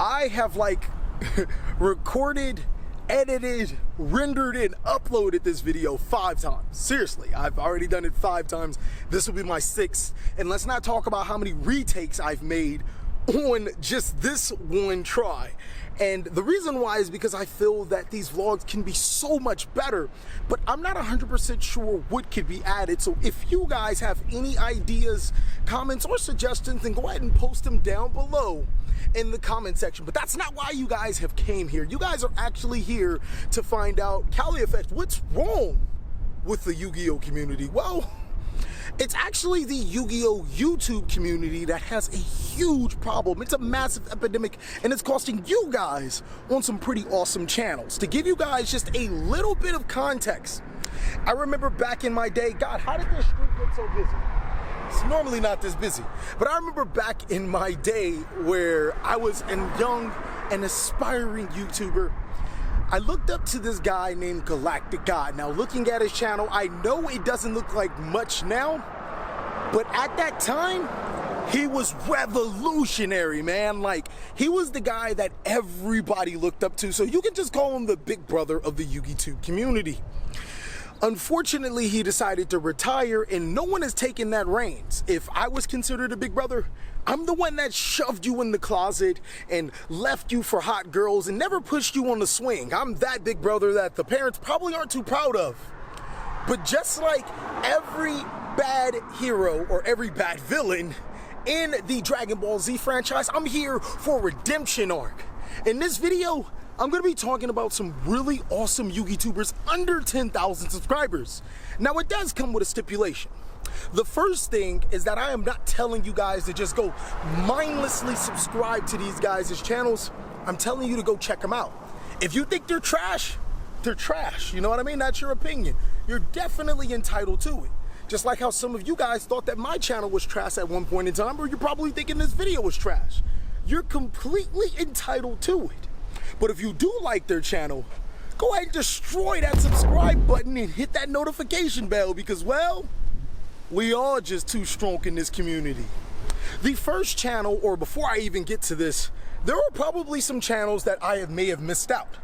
I have like recorded, edited, rendered, and uploaded this video 5 times. Seriously, I've already done it 5 times. This will be my 6th. And let's not talk about how many retakes I've made on just this one try. And the reason why is because I feel that these vlogs can be so much better, but I'm not 100% sure what could be added. So if you guys have any ideas, comments, or suggestions, then go ahead and post them down below in the comment section. But that's not why you guys have came here. You guys are actually here to find out, TheCaliEffect, what's wrong with the Yu-Gi-Oh community? Well, it's actually the Yu-Gi-Oh YouTube community that has a huge problem. It's a massive epidemic, and it's costing you guys on some pretty awesome channels. To give you guys just a little bit of context, I remember back in my day, God, how did this street get so busy? It's normally not this busy, but I remember back in my day where I was a young and aspiring YouTuber. I looked up to this guy named Galactic God. Now, looking at his channel, I know it doesn't look like much now, but at that time, he was revolutionary, man. Like, he was the guy that everybody looked up to, so you can just call him the big brother of the Yugitube community. Unfortunately, he decided to retire, and no one has taken that reins. If I was considered a big brother, I'm the one that shoved you in the closet and left you for hot girls and never pushed you on the swing. I'm that big brother that the parents probably aren't too proud of. But just like every bad hero or every bad villain in the Dragon Ball Z franchise, I'm here for a redemption arc. In this video, I'm going to be talking about some really awesome Yugitubers under 10,000 subscribers. Now, it does come with a stipulation. The first thing is that I am not telling you guys to just go mindlessly subscribe to these guys' channels. I'm telling you to go check them out. If you think they're trash, they're trash. You know what I mean? That's your opinion. You're definitely entitled to it. Just like how some of you guys thought that my channel was trash at one point in time, or you're probably thinking this video was trash. You're completely entitled to it. But if you do like their channel, go ahead and destroy that subscribe button and hit that notification bell because, well, we all just too strong in this community. The first channel, or before I even get to this, there are probably some channels that I may have missed out.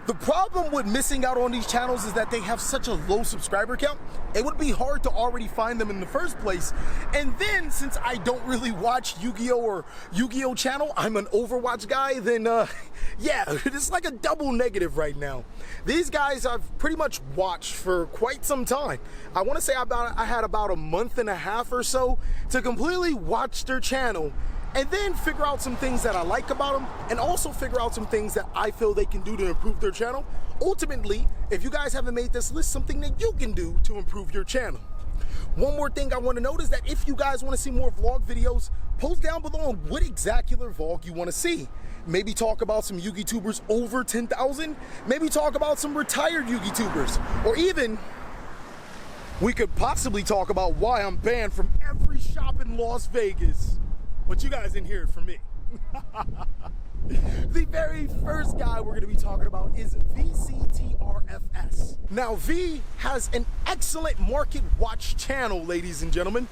The problem with missing out on these channels is that they have such a low subscriber count, it would be hard to already find them in the first place. And then, since I don't really watch Yu-Gi-Oh! Or Yu-Gi-Oh! Channel, I'm an Overwatch guy, then yeah, it's like a double negative right now. These guys I've pretty much watched for quite some time. I want to say I had about a month and a half or so to completely watch their channel, and then figure out some things that I like about them, and also figure out some things that I feel they can do to improve their channel. Ultimately, if you guys haven't made this list, something that you can do to improve your channel. One more thing I want to note is that if you guys want to see more vlog videos, post down below on what exact vlog you want to see. Maybe talk about some Yugitubers over 10,000, maybe talk about some retired Yugitubers, or even we could possibly talk about why I'm banned from every shop in Las Vegas. But you guys didn't hear it from me. The very first guy we're going to be talking about is VCTRFS. Now, V has an excellent market watch channel, ladies and gentlemen.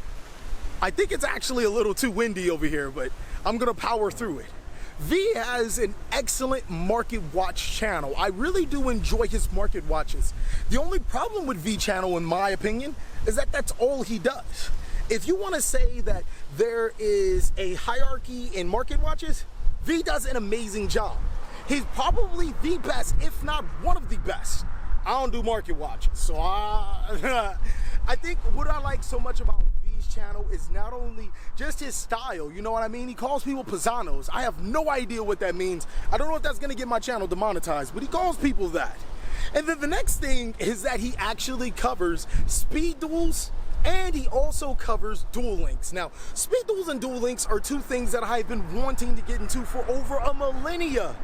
I think it's actually a little too windy over here, but I'm going to power through it. V has an excellent market watch channel. I really do enjoy his market watches. The only problem with V channel, in my opinion, is that that's all he does. If you want to say that there is a hierarchy in market watches, V does an amazing job. He's probably the best, if not one of the best. I don't do market watches, so I think what I like so much about V's channel is not only just his style, you know what I mean? He calls people paisanos. I have no idea what that means. I don't know if that's going to get my channel demonetized, but he calls people that. And then the next thing is that he actually covers speed duels, and he also covers Duel Links. Now, speed duels and Duel Links are two things that I've been wanting to get into for over a millennia.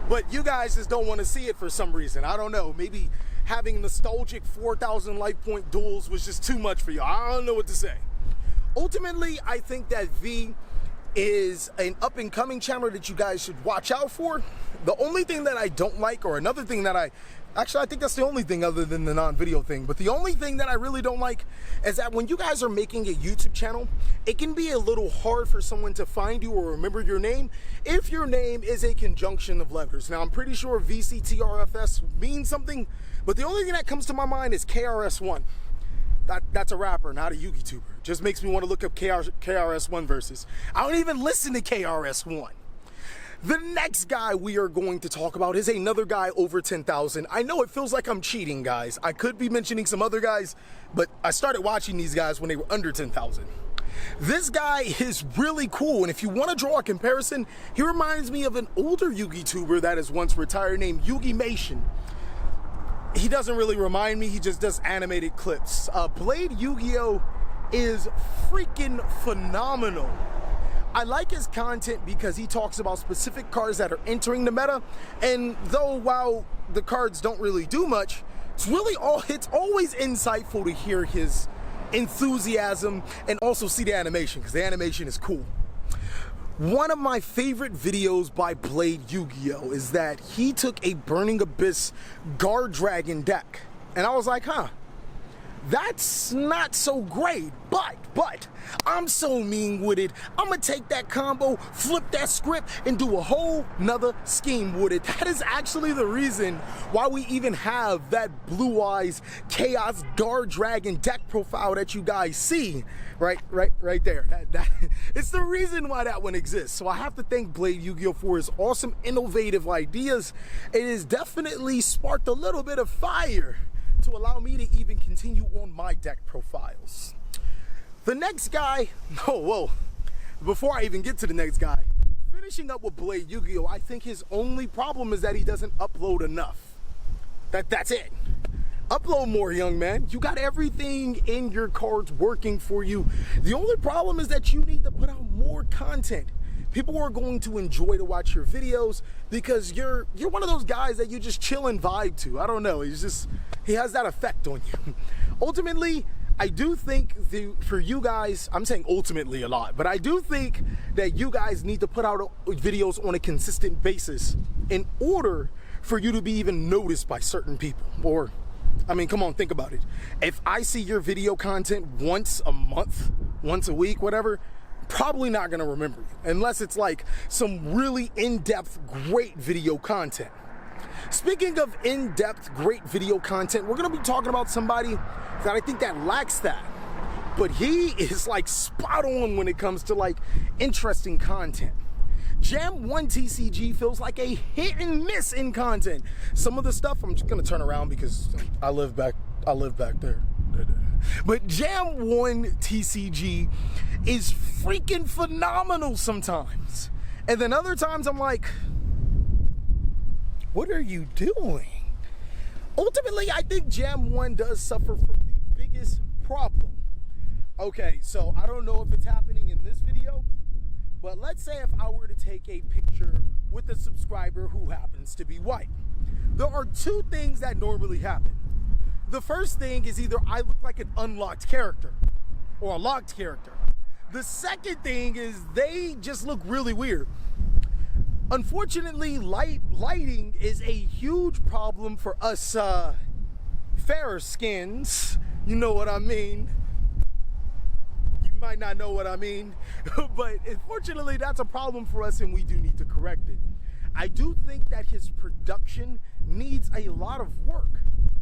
But you guys just don't want to see it for some reason. I don't know. Maybe having nostalgic 4,000 life point duels was just too much for you. I don't know what to say. Ultimately, I think that V is an up-and-coming channel that you guys should watch out for. The only thing that I don't like, or another thing that I Actually, I think that's the only thing other than the non-video thing. But the only thing that I really don't like is that when you guys are making a YouTube channel, it can be a little hard for someone to find you or remember your name if your name is a conjunction of letters. Now, I'm pretty sure VCTRFS means something, but the only thing that comes to my mind is KRS-One. That's a rapper, not a Yugituber. Just makes me want to look up KRS-One verses. I don't even listen to KRS-One. The next guy we are going to talk about is another guy over 10,000. I know it feels like I'm cheating, guys. I could be mentioning some other guys, but I started watching these guys when they were under 10,000. This guy is really cool, and if you want to draw a comparison, he reminds me of an older Yugituber that is once retired named Yugimation. He doesn't really remind me, he just does animated clips. Blade Yu-Gi-Oh! Is freaking phenomenal. I like his content because he talks about specific cards that are entering the meta, and though while the cards don't really do much, it's always insightful to hear his enthusiasm and also see the animation, because the animation is cool. One of my favorite videos by Blade Yu-Gi-Oh! Is that he took a Burning Abyss Guard Dragon deck, and I was like, huh, that's not so great, but I'm so mean-witted, I'm gonna take that combo, flip that script, and do a whole nother scheme with it. That is actually the reason why we even have that Blue Eyes Chaos Guard Dragon deck profile that you guys see right there. It's the reason why that one exists. So I have to thank Blade Yu-Gi-Oh! For his awesome, innovative ideas. It has definitely sparked a little bit of fire to allow me to even continue on my deck profiles. The next guy, before I even get to the next guy, finishing up with Blade Yu-Gi-Oh! I think his only problem is that he doesn't upload enough. That's it. Upload more, young man. You got everything in your cards working for you. The only problem is that you need to put out more content. People are going to enjoy to watch your videos because you're one of those guys that you just chill and vibe to. I don't know, he has that effect on you. Ultimately, I do think for you guys, I'm saying ultimately a lot, but I do think that you guys need to put out videos on a consistent basis in order for you to be even noticed by certain people. Or, I mean, come on, think about it. If I see your video content once a month, once a week, whatever, probably not gonna remember you, unless it's like some really in-depth, great video content. Speaking of in-depth, great video content, we're gonna be talking about somebody that I think that lacks that, but he is like spot on when it comes to like interesting content. Jam 1 TCG feels like a hit and miss in content. Some of the stuff, I'm just gonna turn around because I live back there. But Jam 1 TCG is freaking phenomenal sometimes. And then other times I'm like, what are you doing? Ultimately, I think Jam 1 does suffer from the biggest problem. Okay, so I don't know if it's happening in this video, but let's say if I were to take a picture with a subscriber who happens to be white. There are two things that normally happen. The first thing is either I look like an unlocked character or a locked character. The second thing is they just look really weird. Unfortunately, lighting is a huge problem for us fairer skins. You know what I mean. You might not know what I mean, but unfortunately that's a problem for us and we do need to correct it. I do think that his production needs a lot of work,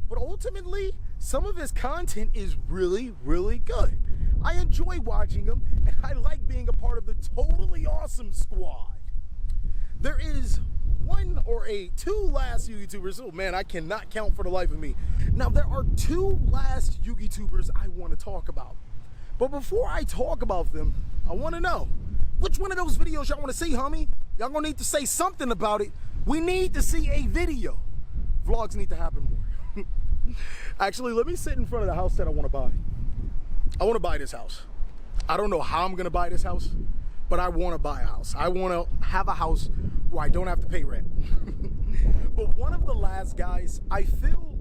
but ultimately some of his content is really, really good. I enjoy watching him and I like being a part of the Totally Awesome Squad. There is two last YouTubers. Oh man, I cannot count for the life of me. Now there are two last YouTubers I want to talk about. But before I talk about them, I want to know, which one of those videos y'all want to see, homie? Y'all gonna need to say something about it. We need to see a video. Vlogs need to happen more. Actually, let me sit in front of the house that I want to buy. I want to buy this house. I don't know how I'm gonna buy this house, but I want to buy a house. I want to have a house where I don't have to pay rent. But one of the last guys, I feel,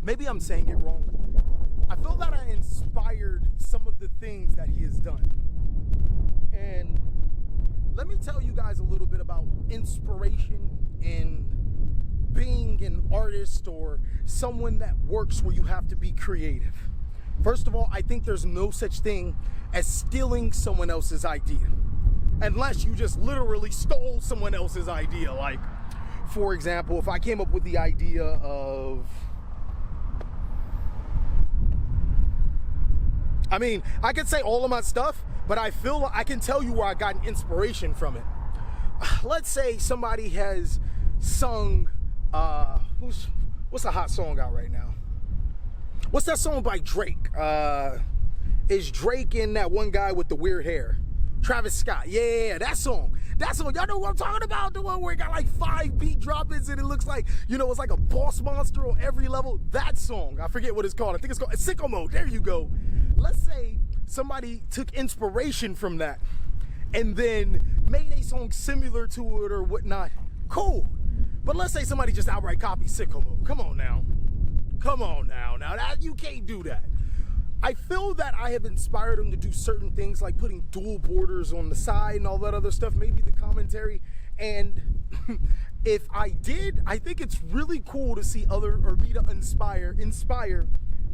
maybe I'm saying it wrong, I feel that I inspired some of the things that he has done. And let me tell you guys a little bit about inspiration and being being an artist or someone that works where you have to be creative. First of all, I think there's no such thing as stealing someone else's idea. Unless you just literally stole someone else's idea. Like, for example, if I came up with the idea of... I mean, I could say all of my stuff, but I feel I can tell you where I got an inspiration from it. Let's say somebody has sung, what's a hot song out right now? What's that song by Drake? Is Drake and that one guy with the weird hair? Travis Scott. Yeah, that song. That song. Y'all know what I'm talking about? The one where it got like 5 beat drop-ins and it looks like, you know, it's like a boss monster on every level. That song. I forget what it's called. I think it's called Sicko Mode. There you go. Let's say somebody took inspiration from that and then made a song similar to it or whatnot. Cool. But let's say somebody just outright copied Sicko Mode. Come on now. Come on now. Now that you can't do that. I feel that I have inspired them to do certain things like putting dual borders on the side and all that other stuff, maybe the commentary. And if I did, I think it's really cool to see me to inspire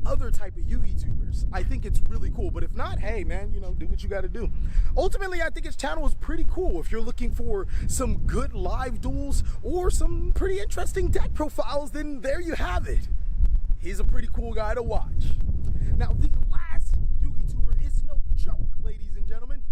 other type of Yugitubers. I think it's really cool. But if not, hey man, you know, do what you got to do. Ultimately, I think his channel is pretty cool. If you're looking for some good live duels or some pretty interesting deck profiles, then there you have it. He's a pretty cool guy to watch. Now, the last Yugituber is no joke, ladies and gentlemen.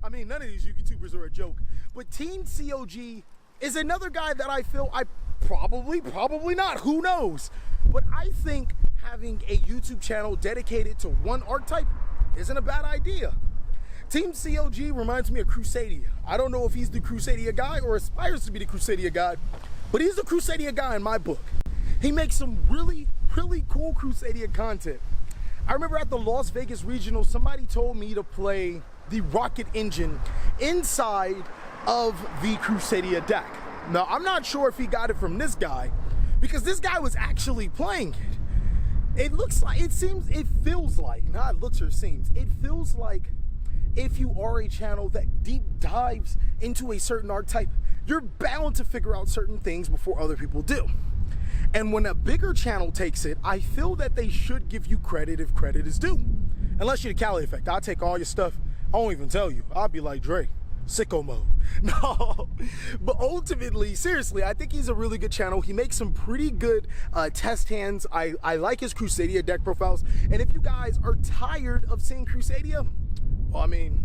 I mean, none of these Yugitubers are a joke. But TeamCOG is another guy that I feel probably not, who knows? But I think having a YouTube channel dedicated to one archetype isn't a bad idea. TeamCOG reminds me of Crusadia. I don't know if he's the Crusadia guy or aspires to be the Crusadia guy, but he's the Crusadia guy in my book. He makes some really cool Crusadia content. I remember at the Las Vegas Regional, somebody told me to play the Rocket Engine inside of the Crusadia deck. Now, I'm not sure if he got it from this guy, because this guy was actually playing it. It looks like, it feels like, not looks or seems, it feels like if you are a channel that deep dives into a certain archetype, you're bound to figure out certain things before other people do. And when a bigger channel takes it, I feel that they should give you credit if credit is due. Unless you're TheCaliEffect, I'll take all your stuff. I won't even tell you. I'll be like Dre, Sicko Mode. No, but ultimately, seriously, I think he's a really good channel. He makes some pretty good test hands. I like his Crusadia deck profiles. And if you guys are tired of seeing Crusadia, well, I mean,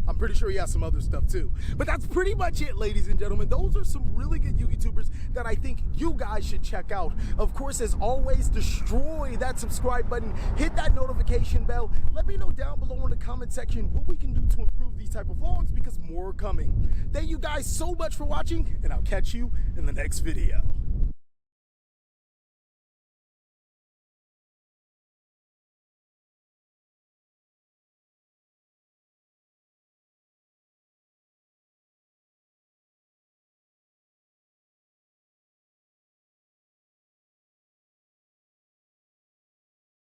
I'm pretty sure he has some other stuff too. But that's pretty much it, ladies and gentlemen. Those are some really good Yugitubers that I think you guys should check out. Of course, as always, destroy that subscribe button, hit that notification bell. Let me know down below in the comment section what we can do to improve these type of vlogs, because more are coming. Thank you guys so much for watching, and I'll catch you in the next video.